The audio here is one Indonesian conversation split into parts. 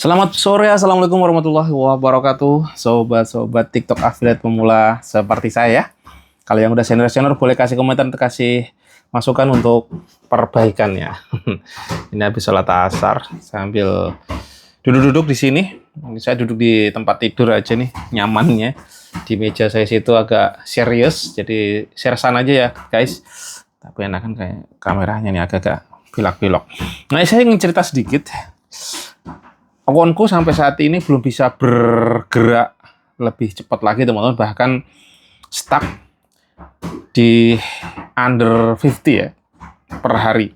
Selamat sore, Assalamualaikum warahmatullahi wabarakatuh. Sobat-sobat TikTok affiliate pemula seperti saya. Kalau yang udah senior-senior boleh kasih komentar, kasih masukan untuk perbaikannya. Ini habis sholat asar sambil duduk-duduk di sini. Saya duduk di tempat tidur aja nih, nyamannya. Di meja saya situ agak serius, jadi sharesan aja ya guys. Tapi enakan kayak kameranya nih agak-agak pilak-pilok. Nah, saya ingin cerita sedikit. Akunku sampai saat ini belum bisa bergerak lebih cepat lagi teman-teman, bahkan stuck di under 50 ya per hari.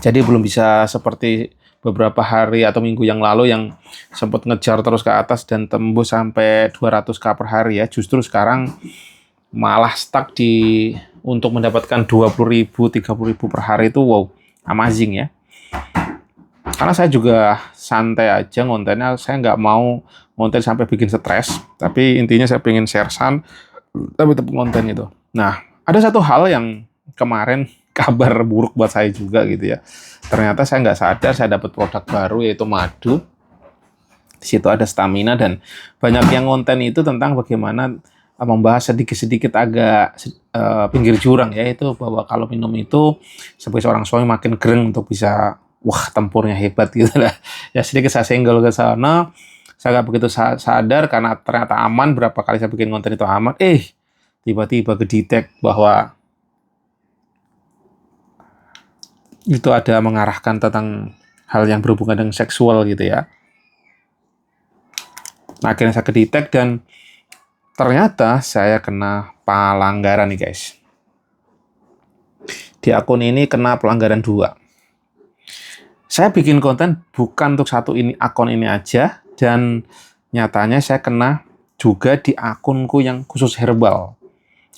Jadi belum bisa seperti beberapa hari atau minggu yang lalu yang sempat ngejar terus ke atas dan tembus sampai 200k per hari ya. Justru sekarang malah stuck di untuk mendapatkan 20.000, 30.000 per hari itu wow, amazing ya. Karena saya juga santai aja ngontennya, saya nggak mau ngonten sampai bikin stres, tapi intinya saya pengen sharesan, tapi tetap ngonten itu. Nah, ada satu hal yang kemarin kabar buruk buat saya juga gitu ya. Ternyata saya nggak sadar saya dapat produk baru yaitu madu. Di situ ada stamina dan banyak yang ngonten itu tentang bagaimana membahas sedikit-sedikit agak pinggir jurang ya, itu bahwa kalau minum itu sebagai seorang suami makin gereng untuk bisa wah tempurnya hebat gitu lah. Ya sedikit saya senggol ke sana. Saya nggak begitu sadar karena ternyata aman. Berapa kali saya bikin konten itu aman. Tiba-tiba kedetek bahwa itu ada mengarahkan tentang hal yang berhubungan dengan seksual gitu ya. Nah, akhirnya saya kedetek dan ternyata saya kena pelanggaran nih guys. Di akun ini kena pelanggaran 2. Saya bikin konten bukan untuk akun ini aja, dan nyatanya saya kena juga di akunku yang khusus herbal.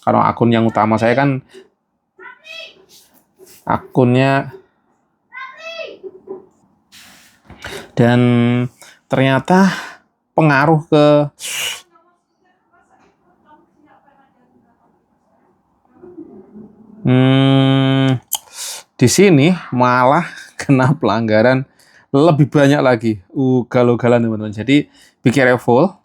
Kalau akun yang utama saya kan akunnya, dan ternyata pengaruh ke di sini malah kena pelanggaran lebih banyak lagi. Ugal-ugalan teman-teman. Jadi be careful.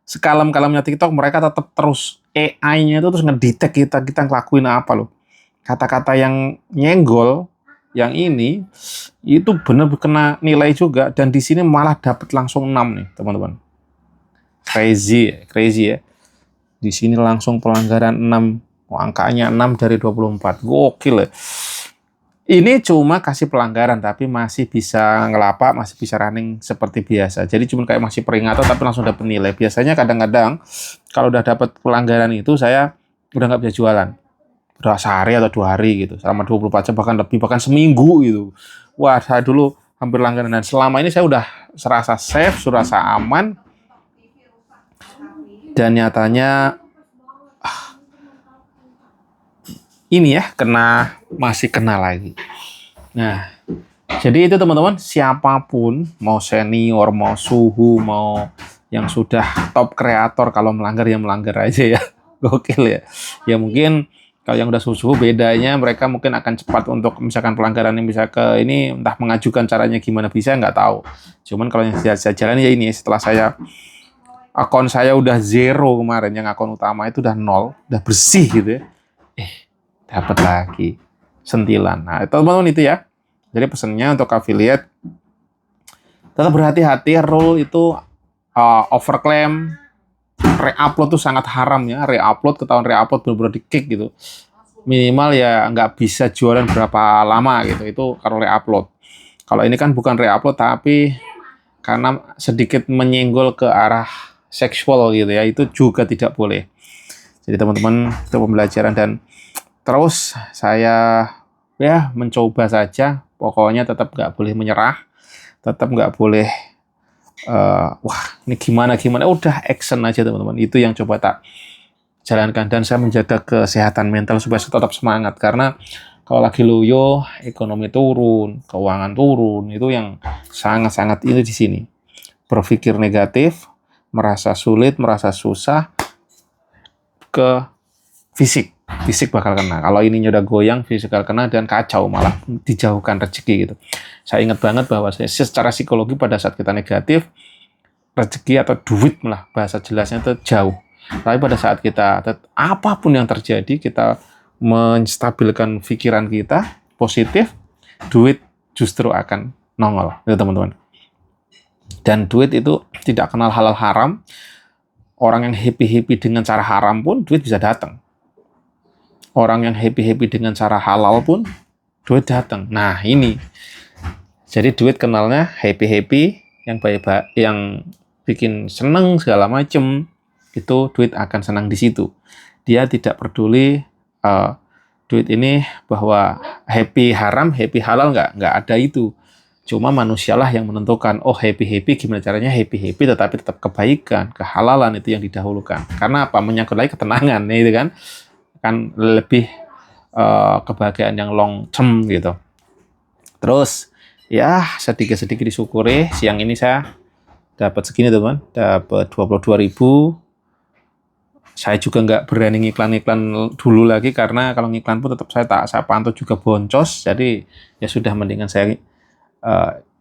Sekalem-kalemnya TikTok mereka tetap terus AI-nya itu terus ngedetek kita ngelakuin apa loh. Kata-kata yang nyenggol yang ini itu benar kena nilai juga, dan di sini malah dapat langsung 6 nih, teman-teman. Crazy ya. Di sini langsung pelanggaran 6. Angkanya 6 dari 24. Gokil ya. Ini cuma kasih pelanggaran, tapi masih bisa ngelapak, masih bisa running seperti biasa. Jadi cuma kayak masih peringatan, tapi langsung dapat nilai. Biasanya kadang-kadang kalau udah dapat pelanggaran itu, saya udah nggak bisa jualan. Udah sehari atau 2 hari gitu, selama 24 jam, bahkan lebih, bahkan seminggu gitu. Wah, saya dulu hampir langganan. Dan selama ini saya udah serasa safe, serasa aman. Dan nyatanya ini ya, masih kena lagi. Nah, jadi itu teman-teman, siapapun, mau senior, mau suhu, mau yang sudah top kreator, kalau melanggar ya melanggar aja ya. Gokil ya. Ya mungkin kalau yang udah suhu bedanya mereka mungkin akan cepat untuk misalkan pelanggaran yang bisa ke ini, entah mengajukan caranya gimana bisa, nggak tahu. Cuman kalau yang saya jalan ya ini, setelah akun saya udah 0 kemarin, yang akun utama itu udah 0, udah bersih gitu ya. Dapat lagi sentilan. Nah, teman-teman itu ya. Jadi pesannya untuk affiliate, tetap berhati-hati. Rule itu overclaim, re-upload tuh sangat haram ya. Re-upload, ketahuan re-upload bener-bener di-kick gitu. Minimal ya nggak bisa jualan berapa lama gitu. Itu kalau re-upload. Kalau ini kan bukan re-upload, tapi karena sedikit menyenggol ke arah seksual gitu ya, itu juga tidak boleh. Jadi teman-teman, itu pembelajaran, dan terus saya ya mencoba saja. Pokoknya tetap nggak boleh menyerah, tetap nggak boleh wah ini gimana, udah action aja teman-teman. Itu yang coba tak jalankan, dan saya menjaga kesehatan mental supaya tetap semangat. Karena kalau lagi loyo, ekonomi turun, keuangan turun, itu yang sangat-sangat ini di sini. Berpikir negatif, merasa sulit, merasa susah, ke fisik. fisik bakal kena. Kalau ininya udah goyang, fisik bakal kena dan kacau, malah dijauhkan rezeki gitu. Saya ingat banget bahwa secara psikologi pada saat kita negatif, rezeki atau duit malah bahasa jelasnya itu jauh. Tapi pada saat kita apapun yang terjadi, kita menstabilkan pikiran kita positif, duit justru akan nongol, ya teman-teman. Dan duit itu tidak kenal halal haram. Orang yang happy-happy dengan cara haram pun duit bisa datang. Orang yang happy-happy dengan cara halal pun duit datang. Nah, ini. Jadi duit kenalnya happy-happy, yang baik-baik, yang bikin seneng segala macem, itu duit akan senang di situ. Dia tidak peduli duit ini bahwa happy haram, happy halal, nggak ada itu. Cuma manusialah yang menentukan, oh happy-happy, gimana caranya happy-happy tetapi tetap kebaikan, kehalalan itu yang didahulukan. Karena apa? Menyangkut lagi ketenangan, itu kan. Kan lebih kebahagiaan yang long term gitu. Terus, ya sedikit-sedikit disyukuri. Siang ini saya dapat segini teman, dapat 22.000. Saya juga nggak berani ngiklan-ngiklan dulu lagi, karena kalau ngiklan pun tetap saya pantau juga boncos. Jadi ya sudah, mendingan saya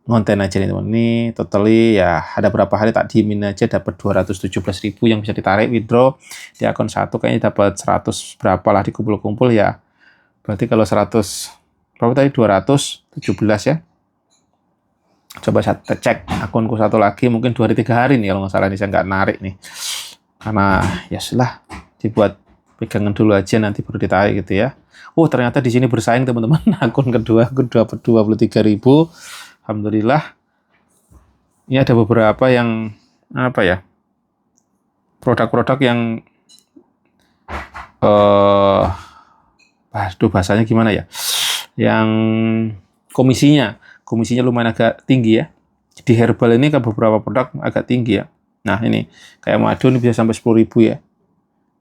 ngonten aja nih teman. Ini totally ya ada berapa hari tak diemin aja, dapat 217.000 yang bisa ditarik withdraw di akun satu, kayaknya dapat 100 berapa lah dikumpul-kumpul ya. Berarti kalau 100 berapa tadi, 217 ya. Coba saya cek akunku satu lagi, mungkin 2 hari 3 hari nih kalau nggak salah, ini saya nggak narik nih. Karena ya sudah, dibuat pegangan dulu aja, nanti baru ditarik gitu ya. Oh, ternyata di sini bersaing teman-teman. Akun kedua aku dapat 23.000. Alhamdulillah. Ini ada beberapa yang apa ya? Produk-produk yang bahasanya gimana ya? Yang komisinya lumayan agak tinggi ya. Di herbal ini kan beberapa produk agak tinggi ya. Nah, ini kayak madu ini bisa sampai 10.000 ya.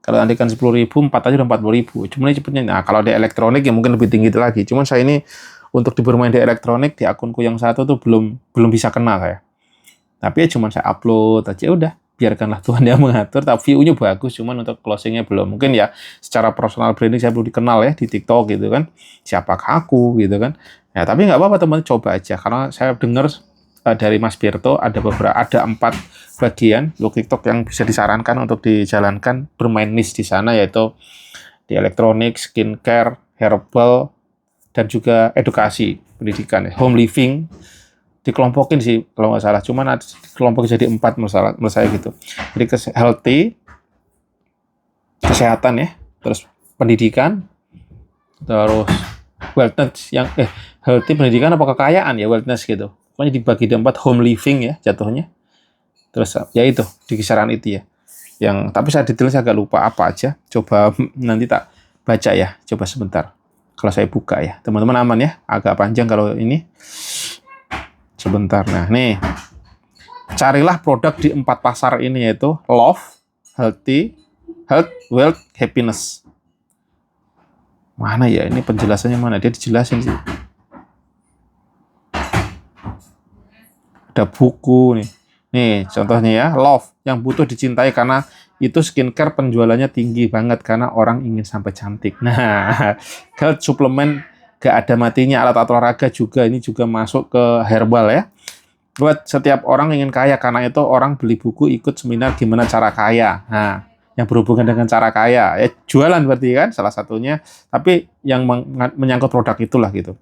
Kalau nanti kan 10.000, 4 aja udah 40.000. Cuman ini cepetnya. Nah, kalau di elektronik ya mungkin lebih tinggi itu lagi. Cuman saya ini untuk bermain di elektronik, di akunku yang satu tuh belum bisa kena kayak. Tapi ya cuman saya upload aja, udah. Biarkanlah Tuhan yang mengatur. Tapi view-nya bagus, cuman untuk closing-nya belum. Mungkin ya secara personal branding saya belum dikenal ya di TikTok gitu kan. Siapakah aku gitu kan. Ya, tapi nggak apa-apa teman, coba aja. Karena saya dengar dari Mas Birto ada 4 bagian look TikTok yang bisa disarankan untuk dijalankan bermain niche di sana, yaitu di elektronik, skincare, herbal, dan juga edukasi, pendidikan, home living. Dikelompokin sih kalau nggak salah, cuman kelompokin jadi 4 menurut saya gitu. Jadi healthy, kesehatan ya, terus pendidikan, terus wellness, yang healthy, pendidikan apa kekayaan ya, wellness gitu. Pokoknya dibagi di 4, home living ya jatuhnya. Terus ya itu di kisaran itu ya. Yang tapi saya detailnya agak lupa apa aja. Coba nanti tak baca ya. Coba sebentar. Kalau saya buka ya. Teman-teman aman ya. Agak panjang kalau ini. Sebentar. Nah, nih. Carilah produk di 4 pasar ini, yaitu love, healthy, health, wealth, happiness. Mana ya? Ini penjelasannya mana? Dia dijelasin sih. Ada buku nih. Nih, contohnya ya, love, yang butuh dicintai karena itu skincare penjualannya tinggi banget karena orang ingin sampai cantik. Nah, health suplemen gak ada matinya, alat olahraga juga, ini juga masuk ke herbal ya. Buat setiap orang ingin kaya, karena itu orang beli buku, ikut seminar gimana cara kaya. Nah, yang berhubungan dengan cara kaya, ya jualan berarti kan salah satunya, tapi yang menyangkut produk itulah gitu.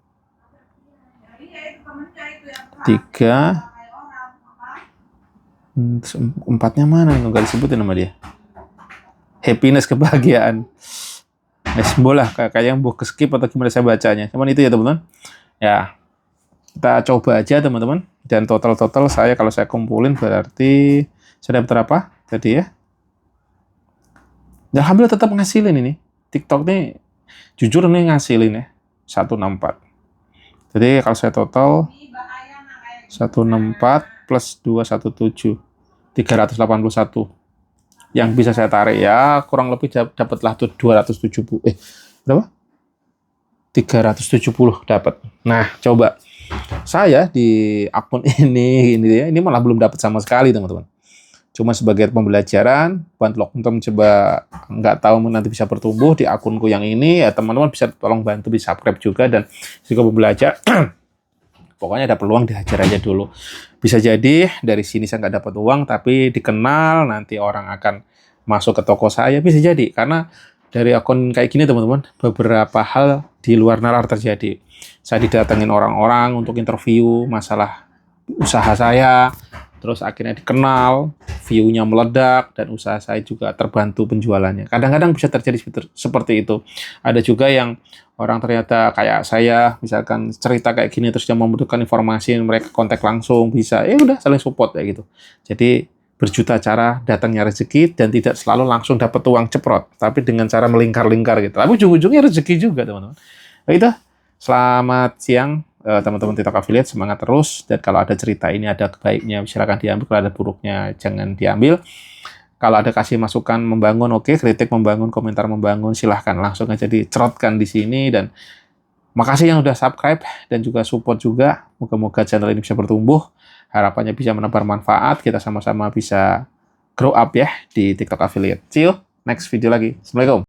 3 4-nya mana? Nggak disebutin nama dia. Happiness, kebahagiaan. Bola kayak yang buku skip atau gimana saya bacanya. Cuman itu ya teman-teman. Ya, kita coba aja teman-teman. Dan total saya kalau saya kumpulin berarti saya dapat berapa tadi ya? Dan alhamdulillah tetap ngasilin ini. TikTok nih jujur nih ngasilin ya 164. Jadi kalau saya total 164 plus 217, 381 yang bisa saya tarik ya, kurang lebih dapatlah 270 berapa? 370 dapat. Nah, coba saya di akun ini malah belum dapat sama sekali teman-teman. cuma sebagai pembelajaran, buat teman-teman coba nggak tahu nanti bisa bertumbuh di akunku yang ini, ya teman-teman bisa tolong bantu di subscribe juga, dan juga belajar. Pokoknya ada peluang dihajar aja dulu. Bisa jadi dari sini saya nggak dapat uang, tapi dikenal, nanti orang akan masuk ke toko saya, bisa jadi. Karena dari akun kayak gini teman-teman, beberapa hal di luar nalar terjadi. Saya didatengin orang-orang untuk interview masalah usaha saya, terus akhirnya dikenal, view-nya meledak, dan usaha saya juga terbantu penjualannya. Kadang-kadang bisa terjadi seperti itu. Ada juga yang orang ternyata kayak saya, misalkan cerita kayak gini, terus dia membutuhkan informasi, mereka kontak langsung, bisa, ya udah saling support kayak gitu. Jadi berjuta cara datangnya rezeki, dan tidak selalu langsung dapat uang ceprot, tapi dengan cara melingkar-lingkar gitu. Tapi ujung-ujungnya rezeki juga teman-teman. Nah, itu, selamat siang. Teman-teman TikTok Affiliate, semangat terus, dan kalau ada cerita ini ada baiknya silakan diambil, kalau ada buruknya jangan diambil. Kalau ada kasih masukan membangun, oke, kritik membangun, komentar membangun, silahkan langsung aja dicerotkan di sini. Dan makasih yang udah subscribe dan juga support juga, moga-moga channel ini bisa bertumbuh, harapannya bisa menebar manfaat, kita sama-sama bisa grow up ya di TikTok Affiliate. See you next video lagi. Assalamualaikum.